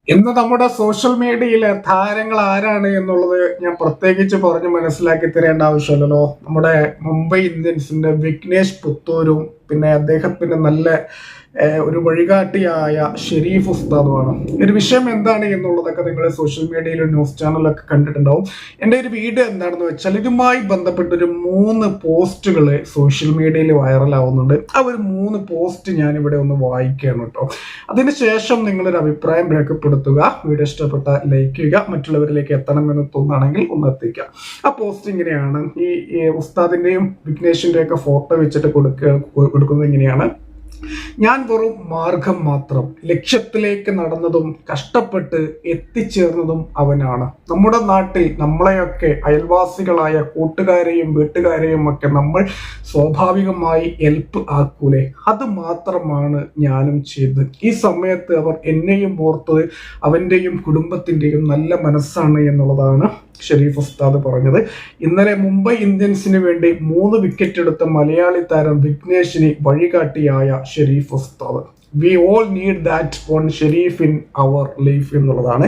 ഇന്ന് നമ്മുടെ സോഷ്യൽ മീഡിയയിലെ താരങ്ങൾ ആരാണ് എന്നുള്ളത് ഞാൻ പ്രത്യേകിച്ച് പറഞ്ഞ് മനസ്സിലാക്കി തരേണ്ട ആവശ്യമില്ലല്ലോ. നമ്മുടെ മുംബൈ ഇന്ത്യൻസിന്റെ വിഘ്നേഷ് പുത്തൂരും പിന്നെ അദ്ദേഹത്തിന്റെ നല്ല ഒരു വഴികാട്ടിയായ ഷെരീഫ് ഉസ്താദുമാണ്. ഒരു വിഷയം എന്താണ് എന്നുള്ളതൊക്കെ നിങ്ങൾ സോഷ്യൽ മീഡിയയിലും ന്യൂസ് ചാനലൊക്കെ കണ്ടിട്ടുണ്ടാവും. എൻ്റെ ഒരു വീഡിയോ എന്താണെന്ന് വെച്ചാൽ ഇതുമായി ബന്ധപ്പെട്ട ഒരു 3 പോസ്റ്റുകൾ സോഷ്യൽ മീഡിയയിൽ വൈറലാവുന്നുണ്ട്. ആ ഒരു 3 പോസ്റ്റ് ഞാനിവിടെ ഒന്ന് വായിക്കുകയാണ് കേട്ടോ. അതിനുശേഷം നിങ്ങളൊരു അഭിപ്രായം രേഖപ്പെടുത്തുക. വീഡിയോ ഇഷ്ടപ്പെട്ട ലൈക്ക് ചെയ്യുക, മറ്റുള്ളവരിലേക്ക് എത്തണമെന്ന് തോന്നുകയാണെങ്കിൽ ഒന്ന് എത്തിക്കുക. ആ പോസ്റ്റ് ഇങ്ങനെയാണ്. ഈ ഉസ്താദിന്റെയും വിഘ്നേഷിന്റെയും ഒക്കെ ഫോട്ടോ വെച്ചിട്ട് കൊടുക്കുന്നത് ഇങ്ങനെയാണ്: ഞാൻ വെറും മാർഗം മാത്രം, ലക്ഷ്യത്തിലേക്ക് നടന്നതും കഷ്ടപ്പെട്ട് എത്തിച്ചേർന്നതും അവനാണ്. നമ്മുടെ നാട്ടിൽ നമ്മളെയൊക്കെ അയൽവാസികളായ കൂട്ടുകാരെയും വീട്ടുകാരെയും ഒക്കെ നമ്മൾ സ്വാഭാവികമായി ഹെൽപ്പ് ആക്കൂലേ, അത് മാത്രമാണ് ഞാനും ചെയ്തത്. ഈ സമയത്ത് അവർ എന്നെയും ഓർത്തത് അവൻ്റെയും കുടുംബത്തിൻ്റെയും നല്ല മനസ്സാണ് എന്നുള്ളതാണ് ഷെരീഫ് ഉസ്താദ് പറഞ്ഞത്. ഇന്നലെ മുംബൈ ഇന്ത്യൻസിന് വേണ്ടി 3 വിക്കറ്റ് എടുത്ത മലയാളി താരം വിഘ്നേഷിന് വഴികാട്ടിയായ Sharif Ustad. We all need that one Sharif in our life എന്നുള്ളതാണ്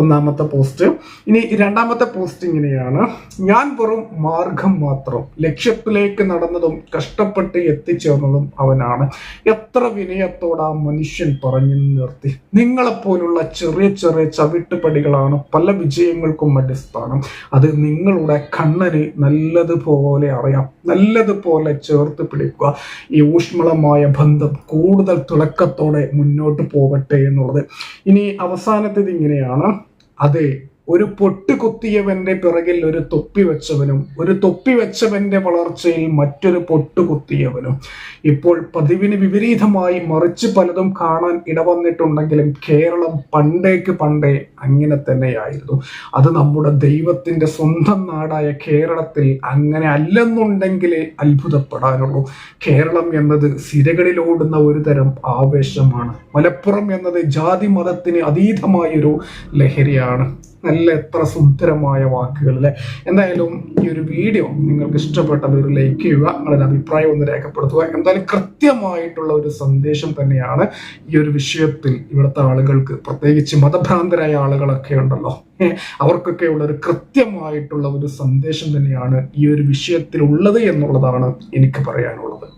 ഒന്നാമത്തെ പോസ്റ്റ്. ഇനി രണ്ടാമത്തെ പോസ്റ്റ് ഇങ്ങനെയാണ്: ഞാൻ വെറും മാർഗം മാത്രം, ലക്ഷ്യത്തിലേക്ക് നടന്നതും കഷ്ടപ്പെട്ട് എത്തിച്ചേർന്നതും അവനാണ്. എത്ര വിനയത്തോടെ ആ മനുഷ്യൻ പറഞ്ഞു നിർത്തി. നിങ്ങളെപ്പോലുള്ള ചെറിയ ചെറിയ ചവിട്ടുപടികളാണ് പല വിജയങ്ങൾക്കും അടിസ്ഥാനം. അത് നിങ്ങളുടെ കണ്ണന് നല്ലതുപോലെ അറിയാം. നല്ലതുപോലെ ചേർത്ത് പിടിക്കുക. ഈ ഊഷ്മളമായ ബന്ധം കൂടുതൽ തിളക്കത്തോടെ മുന്നോട്ട് പോകട്ടെ എന്നുള്ളത്. ഇനി അവസാനത്തേത് ഇങ്ങനെയാണ്: അതെ, ഒരു പൊട്ട് കുത്തിയവന്റെ പിറകിൽ ഒരു തൊപ്പി വെച്ചവനും, ഒരു തൊപ്പി വെച്ചവന്റെ വളർച്ചയിൽ മറ്റൊരു പൊട്ട് കുത്തിയവനും. ഇപ്പോൾ പതിവിന് വിപരീതമായി മറിച്ച് പലതും കാണാൻ ഇടവന്നിട്ടുണ്ടെങ്കിലും കേരളം പണ്ടേ അങ്ങനെ തന്നെയായിരുന്നു. അത് നമ്മുടെ ദൈവത്തിന്റെ സ്വന്തം നാടായ കേരളത്തിൽ അങ്ങനെ അല്ലെന്നുണ്ടെങ്കിൽ അത്ഭുതപ്പെടാനുള്ളൂ. കേരളം എന്നത് സിരകളിലോടുന്ന ഒരു തരം ആവേശമാണ്. മലപ്പുറം എന്നത് ജാതി മതത്തിന് അതീതമായൊരു ലഹരിയാണ്. എത്ര സുന്ദരമായ വാക്കുകൾ അല്ലെ. എന്തായാലും ഈ ഒരു വീഡിയോ നിങ്ങൾക്ക് ഇഷ്ടപ്പെട്ടത് ഒരു ലൈക്ക് ചെയ്യുക, നിങ്ങളുടെ അഭിപ്രായം ഒന്ന് രേഖപ്പെടുത്തുക. എന്തായാലും കൃത്യമായിട്ടുള്ള ഒരു സന്ദേശം തന്നെയാണ് ഈ ഒരു വിഷയത്തിൽ ഇവിടുത്തെ ആളുകൾക്ക്, പ്രത്യേകിച്ച് മതഭ്രാന്തരായ ആളുകളൊക്കെ ഉണ്ടല്ലോ, അവർക്കൊക്കെ ഉള്ള ഒരു കൃത്യമായിട്ടുള്ള ഒരു സന്ദേശം തന്നെയാണ് ഈ ഒരു വിഷയത്തിൽ ഉള്ളത് എന്നുള്ളതാണ് എനിക്ക് പറയാനുള്ളത്.